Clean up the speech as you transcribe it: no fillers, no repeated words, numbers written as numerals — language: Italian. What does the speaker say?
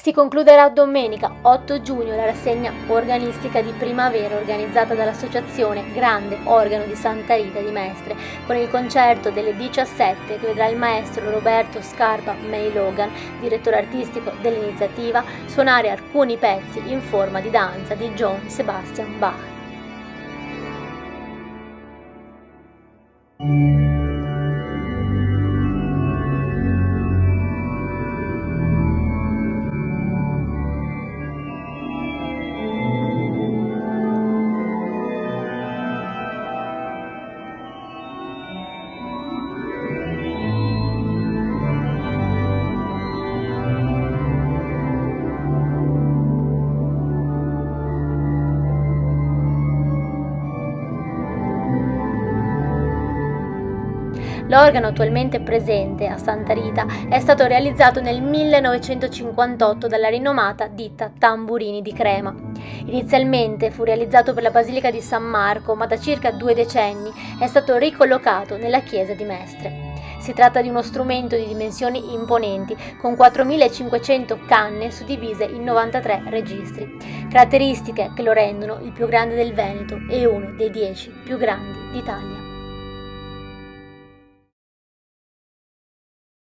Si concluderà domenica 8 giugno la rassegna organistica di primavera organizzata dall'Associazione Grande Organo di Santa Rita di Mestre con il concerto delle 17 che vedrà il maestro Roberto Scarpa May Logan, direttore artistico dell'iniziativa, suonare alcuni pezzi in forma di danza di Johann Sebastian Bach. L'organo attualmente presente a Santa Rita è stato realizzato nel 1958 dalla rinomata ditta Tamburini di Crema. Inizialmente fu realizzato per la Basilica di San Marco, ma da circa 2 decenni è stato ricollocato nella chiesa di Mestre. Si tratta di uno strumento di dimensioni imponenti, con 4.500 canne suddivise in 93 registri, caratteristiche che lo rendono il più grande del Veneto e uno dei 10 più grandi d'Italia.